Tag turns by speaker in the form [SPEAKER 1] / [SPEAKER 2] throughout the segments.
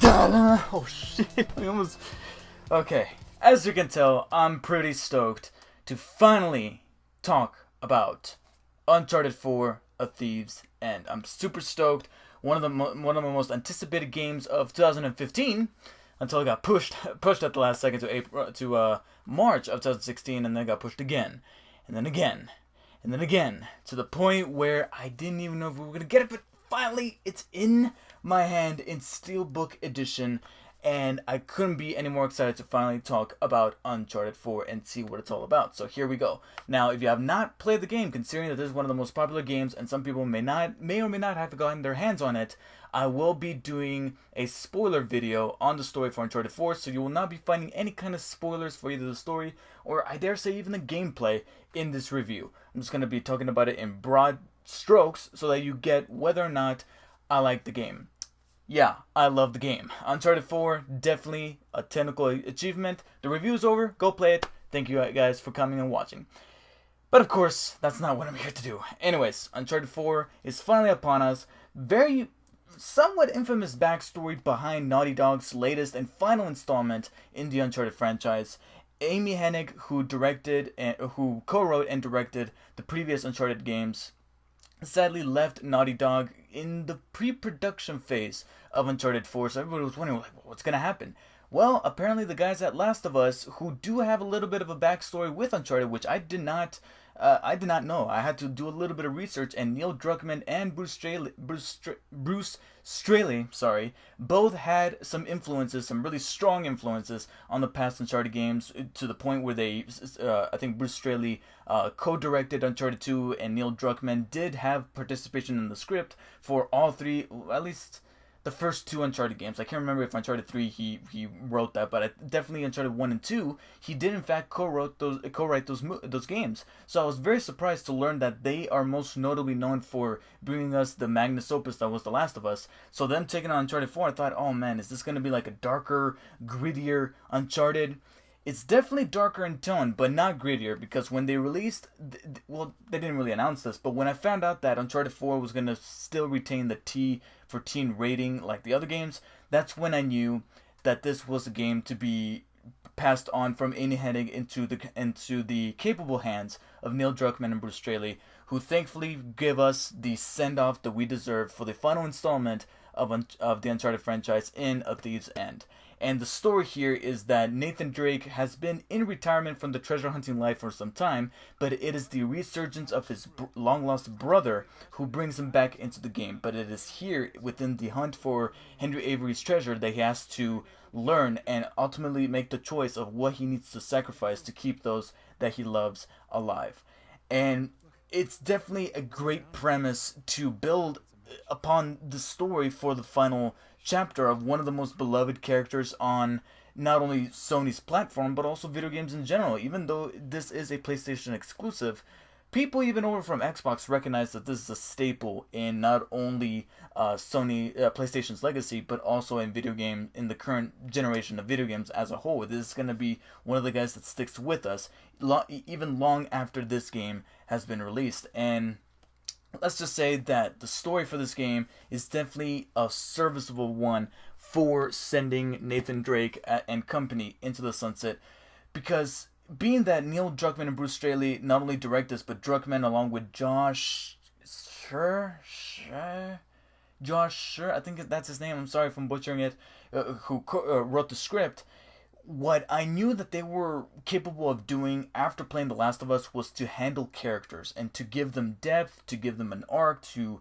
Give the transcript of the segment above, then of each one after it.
[SPEAKER 1] Oh shit, I almost... Okay, as you can tell, I'm pretty stoked to finally talk about Uncharted 4: A Thief's End. I'm super stoked. One of the most anticipated games of 2015 until it got pushed at the last second to March of 2016, and then it got pushed again, and then again, and then again, to the point where I didn't even know if we were gonna get it, but finally it's in my hand in Steelbook edition, and I couldn't be any more excited to finally talk about Uncharted 4 and see what it's all about. So here we go. Now, if you have not played the game, considering that this is one of the most popular games and some people may or may not have gotten their hands on it, I will be doing a spoiler video on the story for Uncharted 4, so you will not be finding any kind of spoilers for either the story or, I dare say, even the gameplay in this review. I'm just going to be talking about it in broad strokes so that you get whether or not I like the game. Yeah, I love the game. Uncharted 4, definitely a technical achievement. The review is over. Go play it. Thank you guys for coming and watching. But of course, that's not what I'm here to do. Anyways, Uncharted 4 is finally upon us. Very somewhat infamous backstory behind Naughty Dog's latest and final installment in the Uncharted franchise. Amy Hennig, who co-wrote and directed the previous Uncharted games, sadly left Naughty Dog in the pre-production phase of Uncharted 4, so everybody was wondering, like, what's going to happen? Well, apparently the guys at Last of Us, who do have a little bit of a backstory with Uncharted, which I did not know. I had to do a little bit of research, and Neil Druckmann and Bruce Straley, both had some influences, some really strong influences on the past Uncharted games, to the point where they, I think Bruce Straley co-directed Uncharted 2, and Neil Druckmann did have participation in the script for all three, at least the first two Uncharted games. I can't remember if Uncharted 3 he wrote that, but definitely Uncharted 1 and 2 he did in fact co-write those games. So I was very surprised to learn that they are most notably known for bringing us the magnus opus that was The Last of Us. So them taking on Uncharted 4, I thought, oh man, is this going to be like a darker, grittier Uncharted? It's definitely darker in tone, but not grittier, because when they released, well, they didn't really announce this, but when I found out that Uncharted 4 was going to still retain the T for teen rating like the other games, that's when I knew that this was a game to be passed on from Amy Hennig into the capable hands of Neil Druckmann and Bruce Straley, who thankfully give us the send-off that we deserve for the final installment of the Uncharted franchise in A Thief's End. And the story here is that Nathan Drake has been in retirement from the treasure hunting life for some time, but it is the resurgence of his long-lost brother who brings him back into the game. But it is here, within the hunt for Henry Avery's treasure, that he has to learn and ultimately make the choice of what he needs to sacrifice to keep those that he loves alive. And it's definitely a great premise to build upon the story for the final chapter of one of the most beloved characters on not only Sony's platform, but also video games in general. Even though this is a PlayStation exclusive, people even over from Xbox recognize that this is a staple in not only PlayStation's legacy, but also in the current generation of video games as a whole. This is going to be one of the guys that sticks with us even long after this game has been released. And let's just say that the story for this game is definitely a serviceable one for sending Nathan Drake and company into the sunset, because being that Neil Druckmann and Bruce Straley not only direct this, but Druckmann along with Josh Scher, I think that's his name, I'm sorry if I'm butchering it, who wrote the script. What I knew that they were capable of doing after playing The Last of Us was to handle characters and to give them depth, to give them an arc, to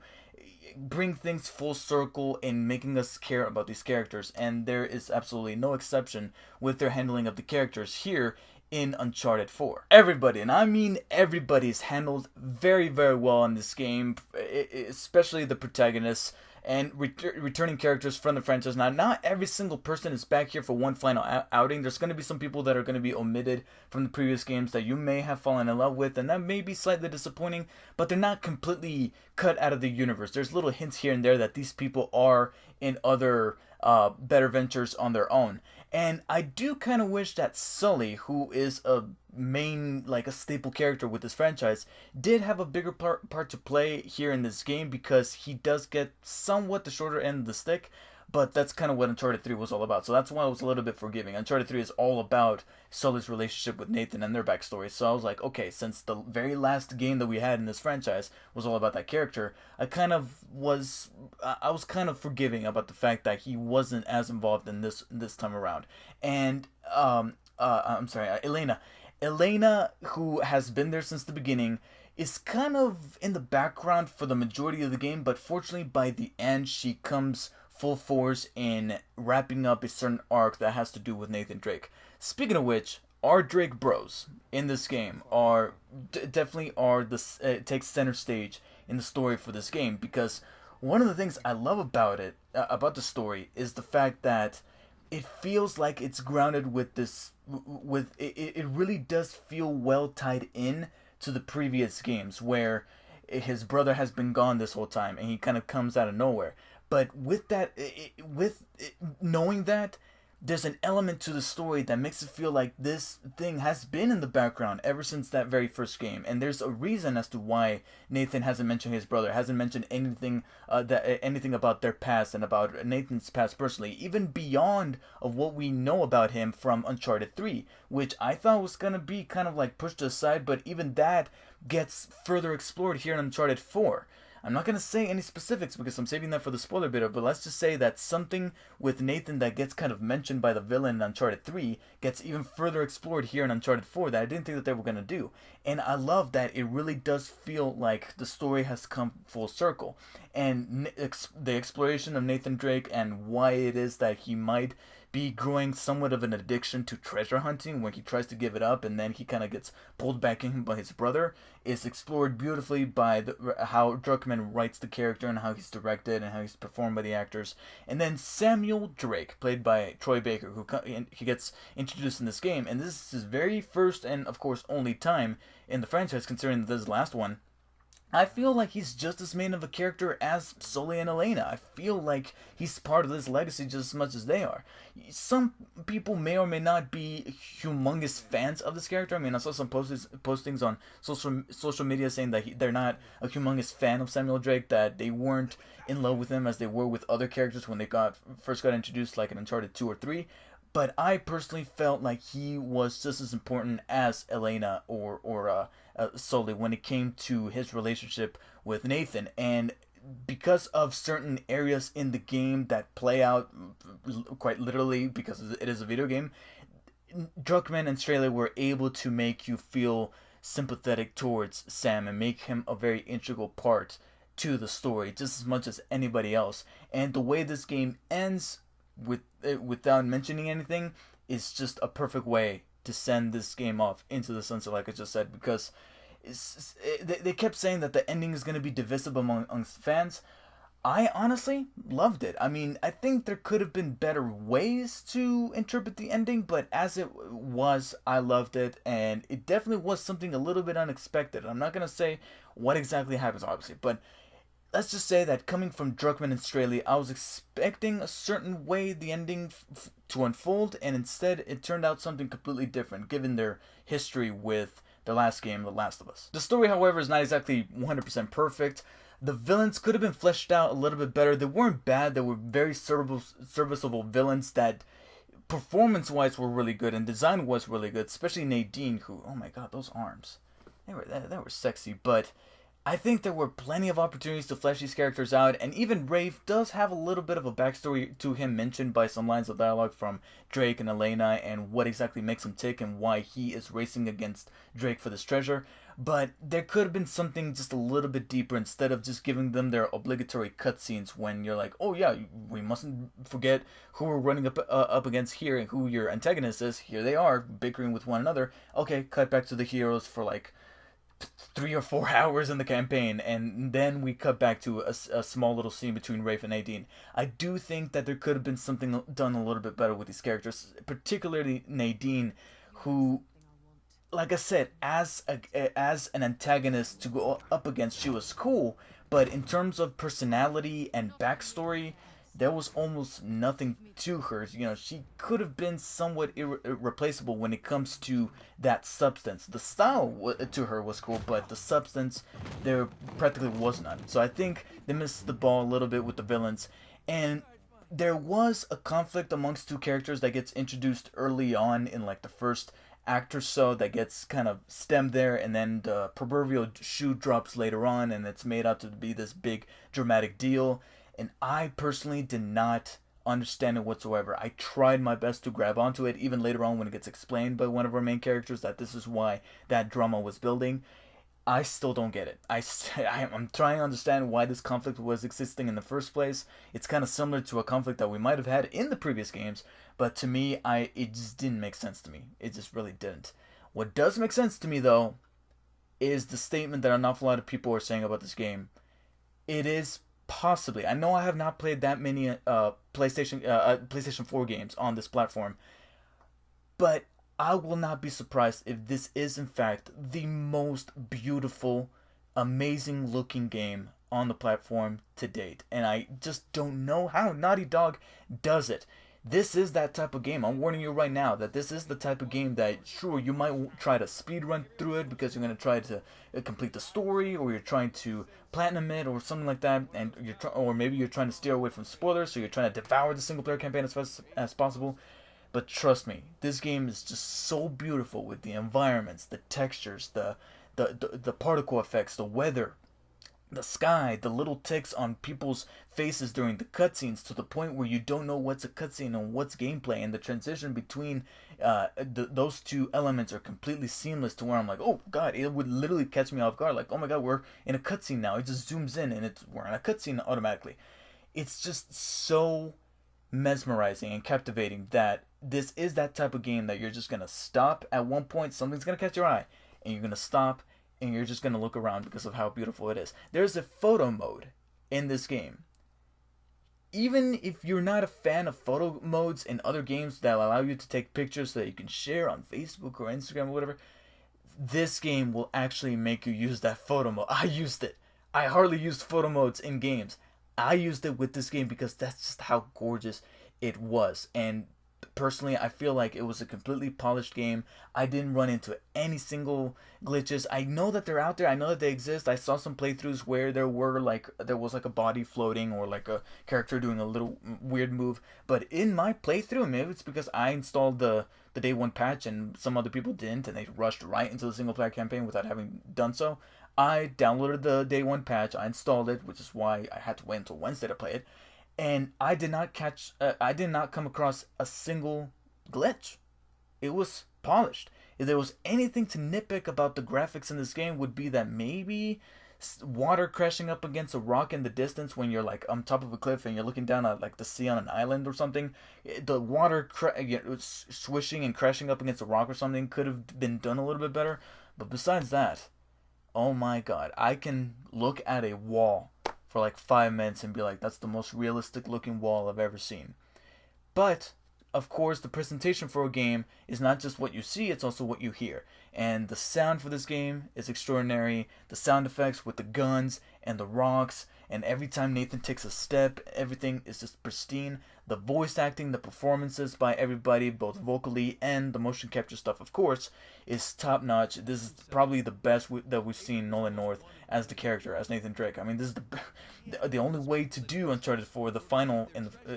[SPEAKER 1] bring things full circle in making us care about these characters. And there is absolutely no exception with their handling of the characters here in Uncharted 4. Everybody, and I mean everybody, is handled very, very well in this game, especially the protagonists and returning characters from the franchise. Now, not every single person is back here for one final outing. There's going to be some people that are going to be omitted from the previous games that you may have fallen in love with, and that may be slightly disappointing, but they're not completely cut out of the universe. There's little hints here and there that these people are in other better ventures on their own. And I do kind of wish that Sully, who is a main, like a staple character with this franchise, did have a bigger part to play here in this game, because he does get somewhat the shorter end of the stick. But that's kind of what Uncharted 3 was all about. So that's why I was a little bit forgiving. Uncharted 3 is all about Sully's relationship with Nathan and their backstory. So I was like, okay, since the very last game that we had in this franchise was all about that character, I was kind of forgiving about the fact that he wasn't as involved in this time around. And I'm sorry, Elena, who has been there since the beginning, is kind of in the background for the majority of the game, but fortunately by the end she comes full force in wrapping up a certain arc that has to do with Nathan Drake. Speaking of which, our Drake bros in this game are definitely are the take center stage in the story for this game, because one of the things I love about it about the story is the fact that it feels like it's grounded with this with it really does feel well tied in to the previous games, where his brother has been gone this whole time and he kind of comes out of nowhere. But with that, knowing that, there's an element to the story that makes it feel like this thing has been in the background ever since that very first game. And there's a reason as to why Nathan hasn't mentioned his brother, hasn't mentioned anything about their past and about Nathan's past personally, even beyond of what we know about him from Uncharted 3, which I thought was gonna be kind of like pushed aside, but even that gets further explored here in Uncharted 4. I'm not going to say any specifics because I'm saving that for the spoiler bit, but let's just say that something with Nathan that gets kind of mentioned by the villain in Uncharted 3 gets even further explored here in Uncharted 4 that I didn't think that they were going to do. And I love that it really does feel like the story has come full circle. And the exploration of Nathan Drake and why it is that he might be growing somewhat of an addiction to treasure hunting when he tries to give it up, and then he kind of gets pulled back in by his brother, is explored beautifully by how Druckmann writes the character and how he's directed and how he's performed by the actors. And then Samuel Drake, played by Troy Baker, he gets introduced in this game, and this is his very first and of course only time in the franchise, considering that this is the last one. I feel like he's just as main of a character as Sully and Elena. I feel like he's part of this legacy just as much as they are. Some people may or may not be humongous fans of this character. I mean, I saw some postings on social media saying that they're not a humongous fan of Samuel Drake, that they weren't in love with him as they were with other characters when they first got introduced, like in Uncharted 2 or 3. But I personally felt like he was just as important as Elena or Sully when it came to his relationship with Nathan. And because of certain areas in the game that play out quite literally, because it is a video game, Druckmann and Straley were able to make you feel sympathetic towards Sam and make him a very integral part to the story, just as much as anybody else. And the way this game ends, without mentioning anything, is just a perfect way to send this game off into the sunset, like I just said, because they kept saying that the ending is going to be divisive amongst fans. I honestly loved it. I mean, I think there could have been better ways to interpret the ending, but as it was, I loved it, and it definitely was something a little bit unexpected. I'm not going to say what exactly happens, obviously, but let's just say that coming from Druckmann and Straley, I was expecting a certain way the ending to unfold, and instead it turned out something completely different, given their history with the last game, The Last of Us. The story, however, is not exactly 100% perfect. The villains could have been fleshed out a little bit better. They weren't bad. They were very serviceable villains that, performance-wise, were really good, and design was really good, especially Nadine, who, oh my god, those arms. They were sexy, but I think there were plenty of opportunities to flesh these characters out, and even Rafe does have a little bit of a backstory to him mentioned by some lines of dialogue from Drake and Elena, and what exactly makes him tick and why he is racing against Drake for this treasure. But there could have been something just a little bit deeper instead of just giving them their obligatory cutscenes when you're like, oh yeah, we mustn't forget who we're running up against here and who your antagonist is. Here they are, bickering with one another. Okay, cut back to the heroes for like 3 or 4 hours in the campaign, and then we cut back to a small little scene between Rafe and Nadine. I do think that there could have been something done a little bit better with these characters, particularly Nadine, who, like I said, as an antagonist to go up against, she was cool, but in terms of personality and backstory, there was almost nothing to her. You know, she could have been somewhat irreplaceable when it comes to that substance. The style to her was cool, but the substance there practically was none. So I think they missed the ball a little bit with the villains, and there was a conflict amongst two characters that gets introduced early on in like the first act or so, that gets kind of stemmed there, and then the proverbial shoe drops later on, and it's made out to be this big dramatic deal. And I personally did not understand it whatsoever. I tried my best to grab onto it, even later on when it gets explained by one of our main characters that this is why that drama was building. I still don't get it. I'm trying to understand why this conflict was existing in the first place. It's kind of similar to a conflict that we might have had in the previous games, but to me, it just didn't make sense to me. It just really didn't. What does make sense to me, though, is the statement that an awful lot of people are saying about this game. It is possibly. I know I have not played that many PlayStation 4 games on this platform, but I will not be surprised if this is in fact the most beautiful, amazing looking game on the platform to date. And I just don't know how Naughty Dog does it. This is that type of game. I'm warning you right now that this is the type of game that, sure, you might try to speed run through it because you're going to try to complete the story, or you're trying to platinum it or something like that, and or maybe you're trying to steer away from spoilers, so you're trying to devour the single player campaign as fast as possible. But trust me, this game is just so beautiful with the environments, the textures, the particle effects, the weather, the sky, the little ticks on people's faces during the cutscenes, to the point where you don't know what's a cutscene and what's gameplay, and the transition between those two elements are completely seamless, to where I'm like, oh god, it would literally catch me off guard, like, oh my god, we're in a cutscene now. It just zooms in and we're in a cutscene automatically. It's just so mesmerizing and captivating that this is that type of game that you're just gonna stop at one point, something's gonna catch your eye, and you're gonna stop and you're just gonna look around because of how beautiful it is. There's a photo mode in this game. Even if you're not a fan of photo modes in other games that allow you to take pictures so that you can share on Facebook or Instagram or whatever, this game will actually make you use that photo mode. I used it. I hardly used photo modes in games. I used it with this game because that's just how gorgeous it was. And personally, I feel like it was a completely polished game. I didn't run into any single glitches. I know that they're out there. I know that they exist. I saw some playthroughs where there was like a body floating, or like a character doing a little weird move. But in my playthrough, maybe it's because I installed the day one patch and some other people didn't, and they rushed right into the single player campaign without having done so. I downloaded the day one patch. I installed it, which is why I had to wait until Wednesday to play it. And I did not come across a single glitch. It was polished. If there was anything to nitpick about the graphics in this game, would be that maybe water crashing up against a rock in the distance when you're like on top of a cliff and you're looking down at like the sea on an island or something. The water swishing and crashing up against a rock or something could have been done a little bit better. But besides that, oh my god, I can look at a wall for like 5 minutes and be like, that's the most realistic looking wall I've ever seen. But of course, the presentation for a game is not just what you see, it's also what you hear. And the sound for this game is extraordinary. The sound effects with the guns and the rocks, and every time Nathan takes a step, everything is just pristine. The voice acting, the performances by everybody, both vocally and the motion capture stuff, of course, is top notch. This is probably the best that we've seen Nolan North as the character, as Nathan Drake. I mean, this is the only way to do Uncharted 4, the final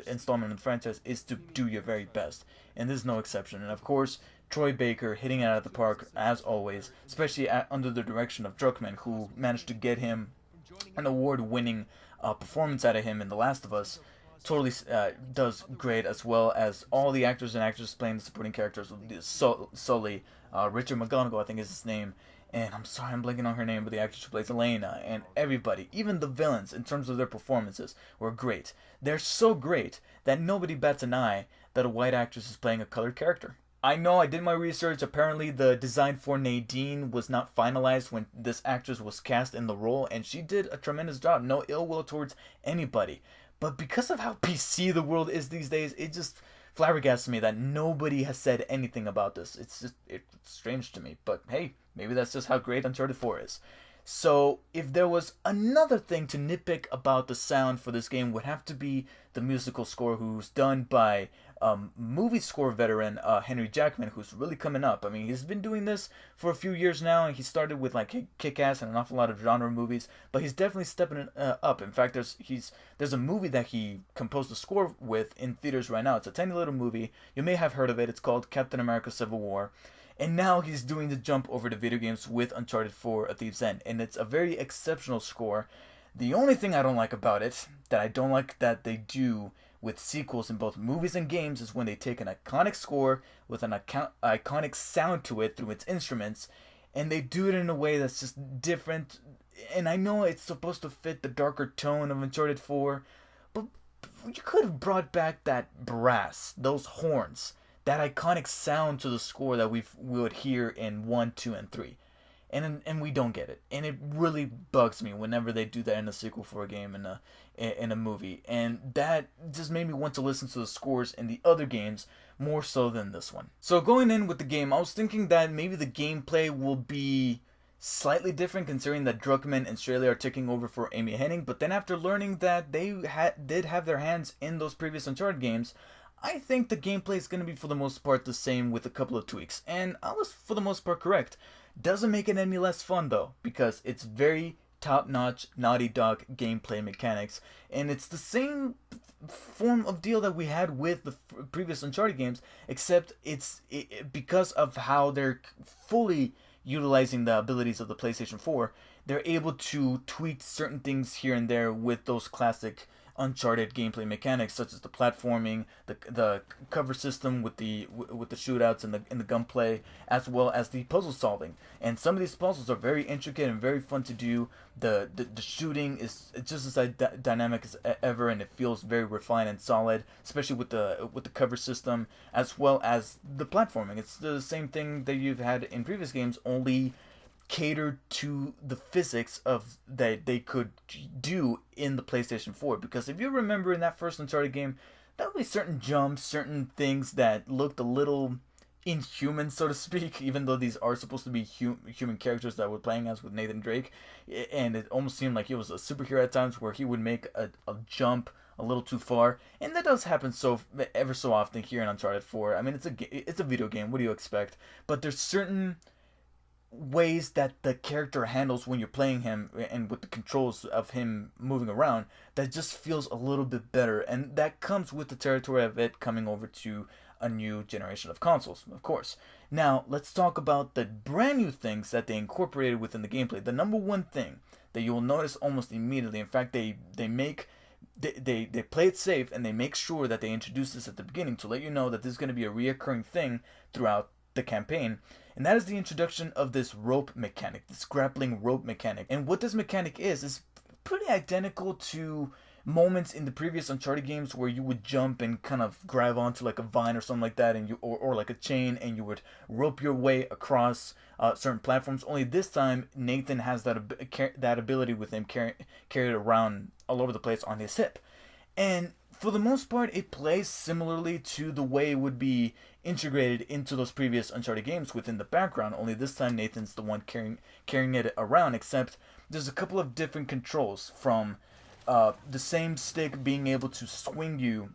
[SPEAKER 1] installment in the franchise, is to do your very best, and this is no exception. And of course, Troy Baker hitting it out of the park as always, especially under the direction of Druckmann, who managed to get him an award-winning performance out of him in The Last of Us. Totally does great, as well as all the actors and actresses playing the supporting characters. Sully, Richard McGonagall, I think is his name, and I'm sorry I'm blanking on her name, but the actress who plays Elena, and everybody, even the villains, in terms of their performances, were great. They're so great that nobody bats an eye that a white actress is playing a colored character. I know, I did my research. Apparently the design for Nadine was not finalized when this actress was cast in the role, and she did a tremendous job. No ill will towards anybody. But because of how PC the world is these days, it just flabbergasts me that nobody has said anything about this. It's strange to me. But hey, maybe that's just how great Uncharted 4 is. So if there was another thing to nitpick about the sound for this game, would have to be the musical score, who's done by movie score veteran Henry Jackman, who's really coming up. I mean, he's been doing this for a few years now, and he started with like Kick-Ass and an awful lot of genre movies, but he's definitely stepping up. In fact, there's a movie that he composed a score with in theaters right now. It's a tiny little movie. You may have heard of it. It's called Captain America: Civil War. And now he's doing the jump over to video games with Uncharted 4: A Thief's End, and it's a very exceptional score. The only thing I don't like about it, that I don't like that they do with sequels in both movies and games, is when they take an iconic score with an iconic sound to it through its instruments, and they do it in a way that's just different. And I know it's supposed to fit the darker tone of Uncharted 4, but you could have brought back that brass, those horns, that iconic sound to the score that we would hear in 1, 2, and 3. And we don't get it, and it really bugs me whenever they do that in a sequel for a game in a movie, and that just made me want to listen to the scores in the other games more so than this one. So going in with the game, I was thinking that maybe the gameplay will be slightly different, considering that Druckmann and Straley are taking over for Amy Hennig, but then after learning that they did have their hands in those previous Uncharted games, I think the gameplay is going to be for the most part the same with a couple of tweaks, and I was for the most part correct. Doesn't make it any less fun though, because it's very top-notch Naughty Dog gameplay mechanics, and it's the same form of deal that we had with the previous Uncharted games, except because of how they're fully utilizing the abilities of the PlayStation 4, they're able to tweak certain things here and there with those classic Uncharted gameplay mechanics, such as the platforming, the cover system with the shootouts and the gunplay, as well as the puzzle solving. And some of these puzzles are very intricate and very fun to do. The shooting is just as dynamic as ever, and it feels very refined and solid, especially with the cover system, as well as the platforming. It's the same thing that you've had in previous games, only catered to the physics of that they could do in the PlayStation 4. Because if you remember in that first Uncharted game, there would be certain jumps, certain things that looked a little inhuman, so to speak, even though these are supposed to be human characters that we're playing as with Nathan Drake. And it almost seemed like he was a superhero at times, where he would make a jump a little too far, and that does happen ever so often here in Uncharted 4. I mean, it's a video game. What do you expect? But there's certain ways that the character handles when you're playing him, and with the controls of him moving around, that just feels a little bit better, and that comes with the territory of it coming over to a new generation of consoles, of course. Now let's talk about the brand new things that they incorporated within the gameplay. The number one thing that you will notice almost immediately, in fact they play it safe, and they make sure that they introduce this at the beginning to let you know that this is going to be a reoccurring thing throughout the campaign, and that is the introduction of this rope mechanic, this grappling rope mechanic. And what this mechanic is pretty identical to moments in the previous Uncharted games, where you would jump and kind of grab onto like a vine or something like that, and or like a chain, and you would rope your way across certain platforms. Only this time Nathan has that ability with him, carried around all over the place on his hip. And for the most part, it plays similarly to the way it would be integrated into those previous Uncharted games within the background, only this time Nathan's the one carrying it around, except there's a couple of different controls, from the same stick being able to swing you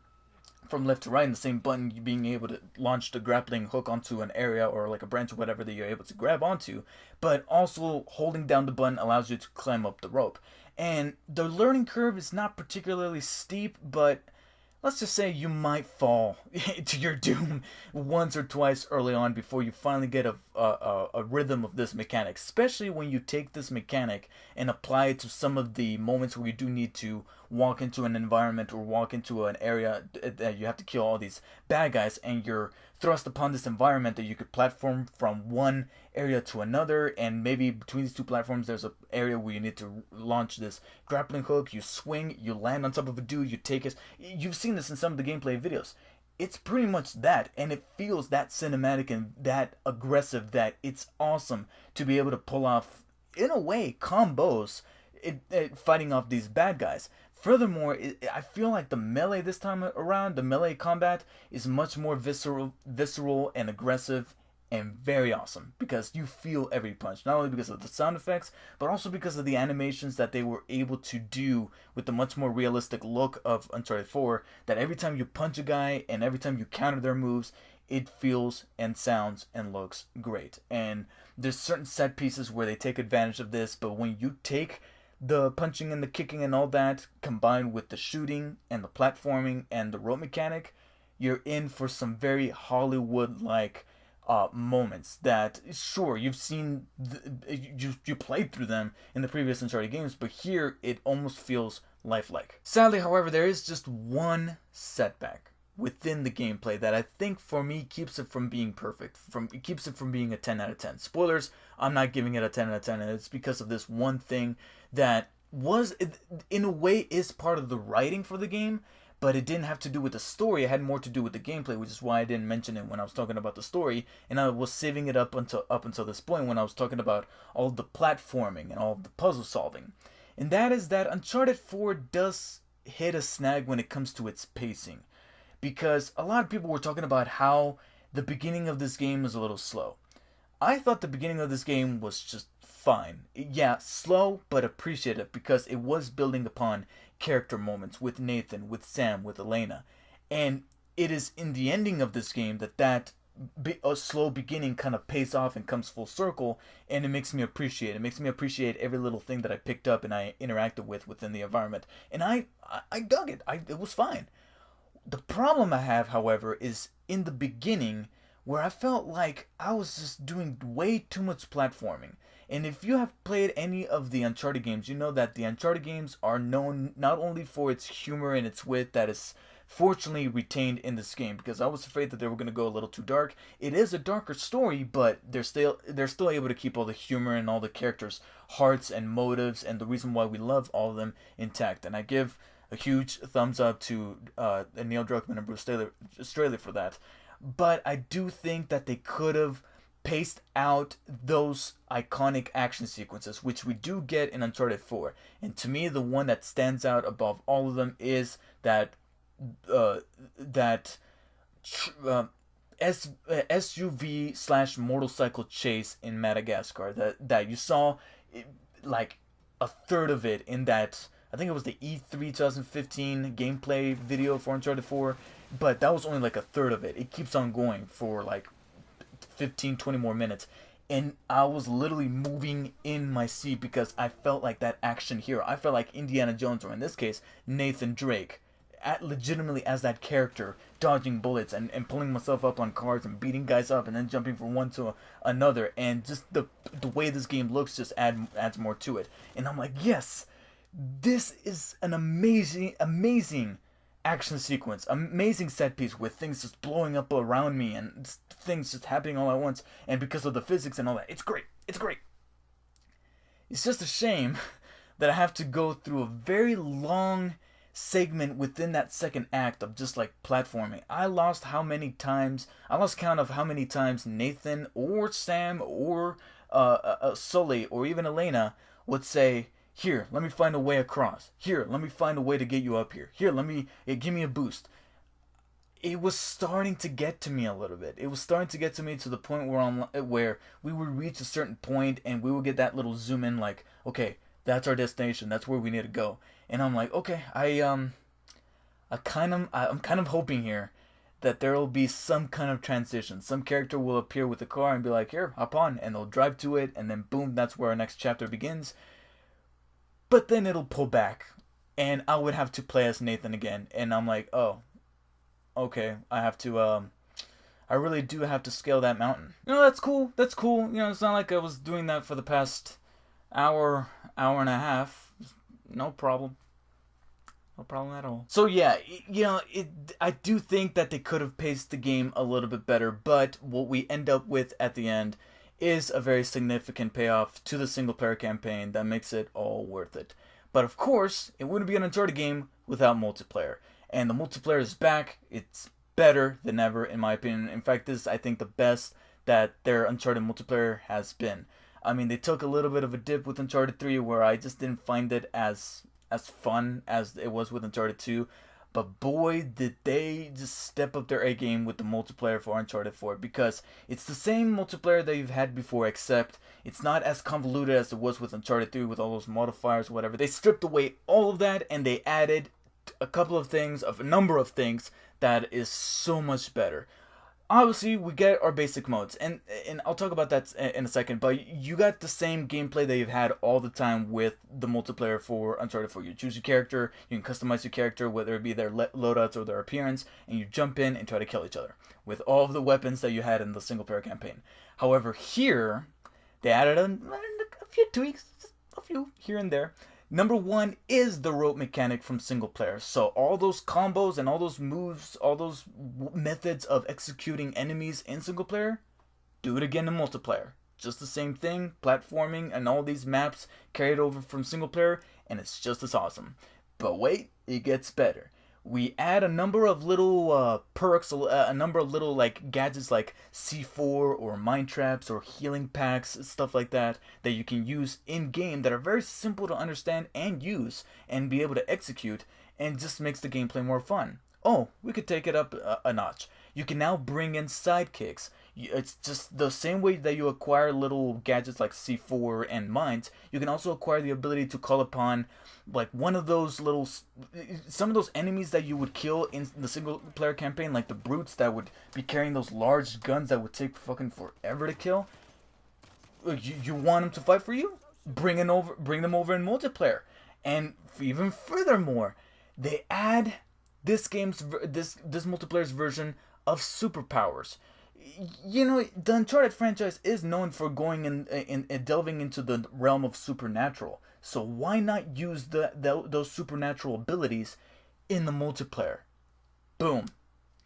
[SPEAKER 1] from left to right, and the same button being able to launch the grappling hook onto an area or like a branch or whatever that you're able to grab onto, but also holding down the button allows you to climb up the rope. And the learning curve is not particularly steep, but let's just say you might fall to your doom once or twice early on before you finally get a rhythm of this mechanic, especially when you take this mechanic and apply it to some of the moments where you do need to walk into an environment or walk into an area that you have to kill all these bad guys, and you're thrust upon this environment that you could platform from one area to another, and maybe between these two platforms there's an area where you need to launch this grappling hook. You swing, you land on top of a dude, you take it. You've seen this in some of the gameplay videos. It's pretty much that, and it feels that cinematic and that aggressive that it's awesome to be able to pull off, in a way, combos fighting off these bad guys. Furthermore, I feel like the melee this time around, the melee combat is much more visceral and aggressive and very awesome because you feel every punch, not only because of the sound effects, but also because of the animations that they were able to do with the much more realistic look of Uncharted 4. That every time you punch a guy and every time you counter their moves, it feels and sounds and looks great. And there's certain set pieces where they take advantage of this, but when you take the punching and the kicking and all that combined with the shooting and the platforming and the rope mechanic, you're in for some very Hollywood like moments that, sure, you've seen you played through them in the previous Uncharted games, but here it almost feels lifelike. Sadly, however, there is just one setback within the gameplay that I think for me keeps it from being perfect. It keeps it from being a 10 out of 10. Spoilers, I'm not giving it a 10 out of 10, and it's because of this one thing that was, in a way, is part of the writing for the game, but it didn't have to do with the story. It had more to do with the gameplay, which is why I didn't mention it when I was talking about the story, and I was saving it up until this point when I was talking about all the platforming and all of the puzzle solving. And that is that Uncharted 4 does hit a snag when it comes to its pacing, because a lot of people were talking about how the beginning of this game is a little slow. I thought the beginning of this game was just fine. Yeah, slow but appreciative because it was building upon character moments with Nathan, with Sam, with Elena. And it is in the ending of this game that a slow beginning kind of pays off and comes full circle, and it makes me appreciate it. It makes me appreciate every little thing that I picked up and I interacted with within the environment. And I dug it. It was fine. The problem I have, however, is in the beginning where I felt like I was just doing way too much platforming. And if you have played any of the Uncharted games, you know that the Uncharted games are known not only for its humor and its wit that is fortunately retained in this game, because I was afraid that they were going to go a little too dark. It is a darker story, but they're still able to keep all the humor and all the characters' hearts and motives and the reason why we love all of them intact. And I give a huge thumbs up to Neil Druckmann and Bruce Straley for that. But I do think that they could have paced out those iconic action sequences, which we do get in Uncharted 4. And to me, the one that stands out above all of them is that SUV slash motorcycle chase in Madagascar. That you saw, like a third of it in that. I think it was the E3 2015 gameplay video for Uncharted 4, but that was only like a third of it. It keeps on going for like 15-20 more minutes, and I was literally moving in my seat because I felt like that action hero. I felt like Indiana Jones, or in this case Nathan Drake, legitimately as that character, dodging bullets and pulling myself up on cars and beating guys up and then jumping from one to another, and just the way this game looks just adds more to it. And I'm like, yes, this is an amazing action sequence, amazing set piece with things just blowing up around me and things just happening all at once, and because of the physics and all that, it's great. It's just a shame that I have to go through a very long segment within that second act of just like platforming. I lost count of how many times Nathan or Sam or Sully or even Elena would say, "Here, let me find a way across. Here, let me find a way to get you up here. Here, give me a boost." It was starting to get to me a little bit. It was starting to get to me to the point where we would reach a certain point and we would get that little zoom in, like, okay, that's our destination. That's where we need to go. And I'm like, okay, I'm kind of hoping here that there will be some kind of transition. Some character will appear with the car and be like, "Here, hop on," and they'll drive to it, and then boom, that's where our next chapter begins. But then it'll pull back, and I would have to play as Nathan again, and I'm like, oh, okay, I really do have to scale that mountain. That's cool. It's not like I was doing that for the past hour and a half. No problem. No problem at all. So yeah, I do think that they could have paced the game a little bit better, but what we end up with at the end is a very significant payoff to the single-player campaign that makes it all worth it. But of course, it wouldn't be an Uncharted game without multiplayer. And the multiplayer is back. It's better than ever, in my opinion. In fact, this is, I think, the best that their Uncharted multiplayer has been. I mean, they took a little bit of a dip with Uncharted 3, where I just didn't find it as fun as it was with Uncharted 2. But boy, did they just step up their A game with the multiplayer for Uncharted 4, because it's the same multiplayer that you've had before, except it's not as convoluted as it was with Uncharted 3 with all those modifiers, whatever. They stripped away all of that and they added a number of things that is so much better. Obviously, we get our basic modes, and I'll talk about that in a second. But you got the same gameplay that you've had all the time with the multiplayer for Uncharted 4. You choose your character, you can customize your character, whether it be their loadouts or their appearance, and you jump in and try to kill each other with all of the weapons that you had in the single player campaign. However, here they added a few tweaks, just a few here and there. Number one is the rope mechanic from single player. So all those combos and all those moves, all those methods of executing enemies in single player, do it again in multiplayer. Just the same thing, platforming and all these maps carried over from single player, and it's just as awesome. But wait, it gets better. We add a number of little perks, a number of little like gadgets like C4 or mind traps or healing packs, stuff like that you can use in game that are very simple to understand and use and be able to execute, and just makes the gameplay more fun. Oh, we could take it up a notch. You can now bring in sidekicks. It's just the same way that you acquire little gadgets like C4 and mines. You can also acquire the ability to call upon like one of those little, some of those enemies that you would kill in the single player campaign, like the brutes that would be carrying those large guns that would take fucking forever to kill. You want them to fight for you? Bring them over in multiplayer. And even furthermore, they add this multiplayer's version of superpowers. You know, the Uncharted franchise is known for going in delving into the realm of supernatural. So why not use those supernatural abilities in the multiplayer? Boom,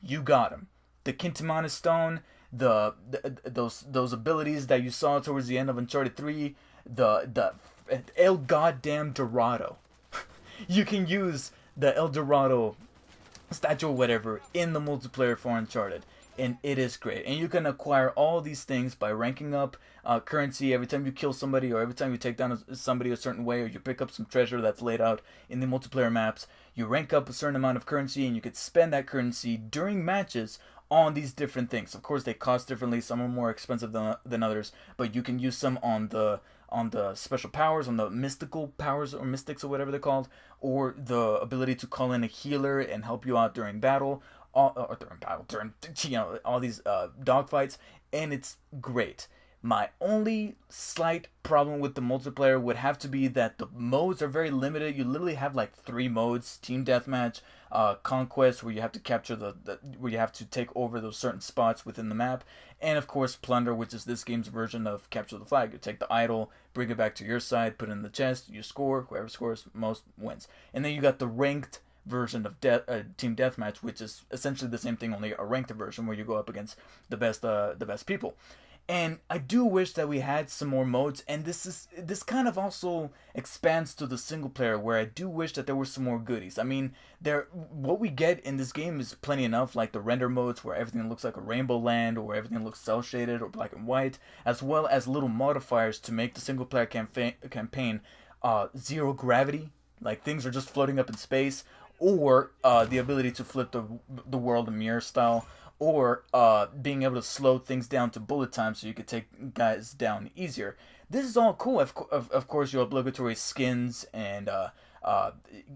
[SPEAKER 1] you got them. The Kintamana Stone, those abilities that you saw towards the end of Uncharted 3, the El Goddamn Dorado. You can use the El Dorado statue or whatever in the multiplayer for Uncharted, and it is great. And you can acquire all these things by ranking up currency every time you kill somebody, or every time you take down somebody a certain way, or you pick up some treasure that's laid out in the multiplayer maps. You rank up a certain amount of currency, and you could spend that currency during matches on these different things. Of course, they cost differently. Some are more expensive than others, but you can use some on the special powers, on the mystical powers or mystics or whatever they're called, or the ability to call in a healer and help you out during battle, during all these dogfights, and it's great. My only slight problem with the multiplayer would have to be that the modes are very limited. You literally have like 3 modes: Team Deathmatch, Conquest, where you have to capture where you have to take over those certain spots within the map, and of course Plunder, which is this game's version of Capture the Flag. You take the idol, bring it back to your side, put it in the chest, you score, whoever scores most wins. And then you got the ranked version of Team Deathmatch, which is essentially the same thing, only a ranked version where you go up against the best people. And I do wish that we had some more modes, and this kind of also expands to the single player, where I do wish that there were some more goodies. I mean, what we get in this game is plenty enough, like the render modes where everything looks like a rainbow land, or everything looks cel shaded or black and white, as well as little modifiers to make the single player campaign zero gravity, like things are just floating up in space, or the ability to flip the world in mirror style, or being able to slow things down to bullet time so you could take guys down easier. This is all cool. Of course, your obligatory skins and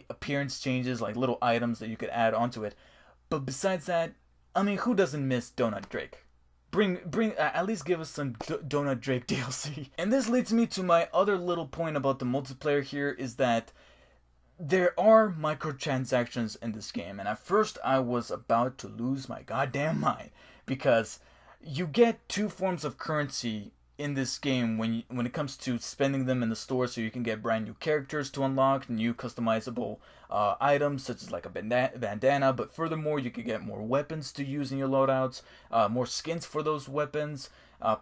[SPEAKER 1] appearance changes, like little items that you could add onto it. But besides that, I mean, who doesn't miss Donut Drake? Bring at least give us some Donut Drake DLC. And this leads me to my other little point about the multiplayer here, is that there are microtransactions in this game, and at first I was about to lose my goddamn mind, because you get 2 forms of currency in this game when it comes to spending them in the store, so you can get brand new characters to unlock, new customizable items such as like a bandana, but furthermore you could get more weapons to use in your loadouts, more skins for those weapons,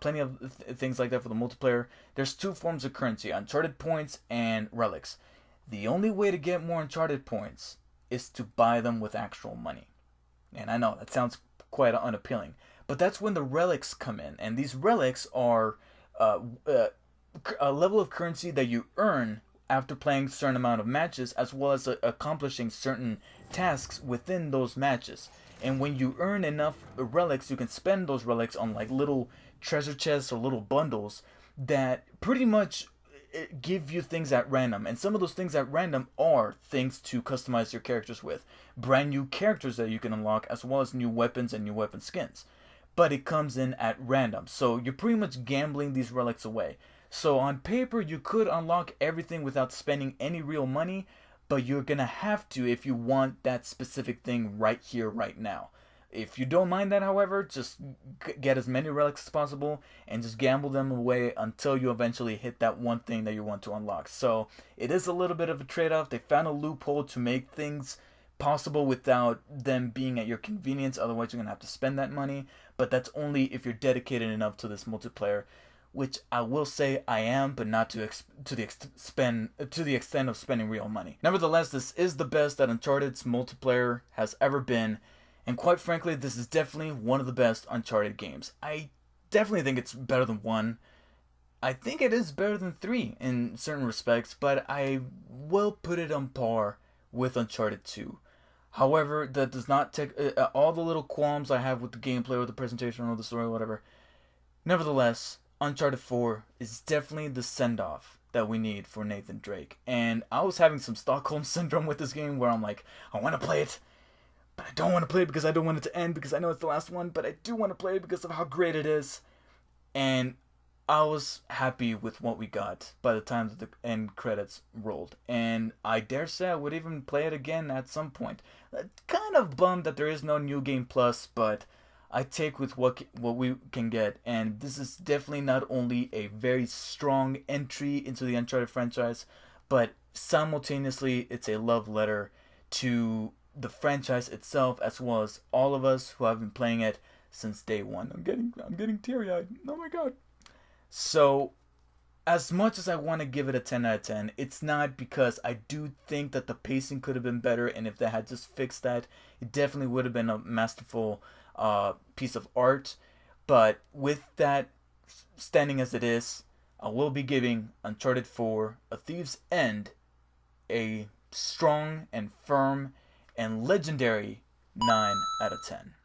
[SPEAKER 1] plenty of things like that for the multiplayer. There's 2 forms of currency: Uncharted points and relics. The only way to get more Uncharted points is to buy them with actual money. And I know that sounds quite unappealing, but that's when the relics come in. And these relics are a level of currency that you earn after playing a certain amount of matches, as well as accomplishing certain tasks within those matches. And when you earn enough relics, you can spend those relics on like little treasure chests or little bundles that pretty much give you things at random. And some of those things at random are things to customize your characters with, brand new characters that you can unlock, as well as new weapons and new weapon skins. But it comes in at random, so you're pretty much gambling these relics away. So on paper, you could unlock everything without spending any real money, but you're gonna have to if you want that specific thing right here, right now. If you don't mind that, however, just get as many relics as possible and just gamble them away until you eventually hit that one thing that you want to unlock. So it is a little bit of a trade-off. They found a loophole to make things possible without them being at your convenience. Otherwise, you're gonna have to spend that money. But that's only if you're dedicated enough to this multiplayer, which I will say I am, but not to the extent of spending real money. Nevertheless, this is the best that Uncharted's multiplayer has ever been. And quite frankly, this is definitely one of the best Uncharted games. I definitely think it's better than 1. I think it is better than 3 in certain respects, but I will put it on par with Uncharted 2. However, that does not take all the little qualms I have with the gameplay or the presentation or the story or whatever. Nevertheless, Uncharted 4 is definitely the send-off that we need for Nathan Drake. And I was having some Stockholm Syndrome with this game where I'm like, I want to play it, but I don't want to play it because I don't want it to end because I know it's the last one, but I do want to play it because of how great it is. And I was happy with what we got by the time that the end credits rolled. And I dare say I would even play it again at some point. Kind of bummed that there is no New Game Plus, but I take with what we can get. And this is definitely not only a very strong entry into the Uncharted franchise, but simultaneously it's a love letter to the franchise itself, as well as all of us who have been playing it since day one. I'm getting teary-eyed. Oh my god. So, as much as I want to give it a 10 out of 10, it's not because I do think that the pacing could have been better, and if they had just fixed that, it definitely would have been a masterful piece of art. But with that standing as it is, I will be giving Uncharted 4: A Thief's End a strong and firm and legendary 9 out of 10.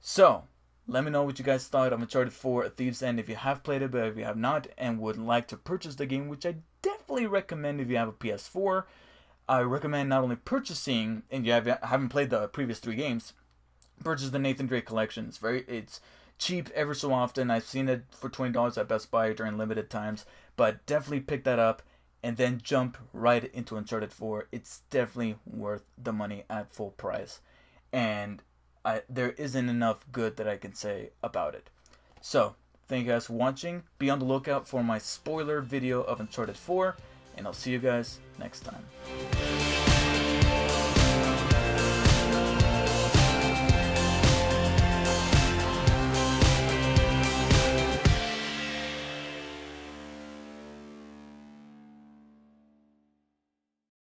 [SPEAKER 1] So, let me know what you guys thought of Uncharted 4: A Thief's End if you have played it, but if you have not and would like to purchase the game, which I definitely recommend if you have a PS4. I recommend not only purchasing, and you haven't played the previous 3 games, purchase the Nathan Drake collection. It's cheap ever so often. I've seen it for $20 at Best Buy during limited times, but definitely pick that up and then jump right into Uncharted 4. It's definitely worth the money at full price. And there isn't enough good that I can say about it. So, thank you guys for watching. Be on the lookout for my spoiler video of Uncharted 4, and I'll see you guys next time.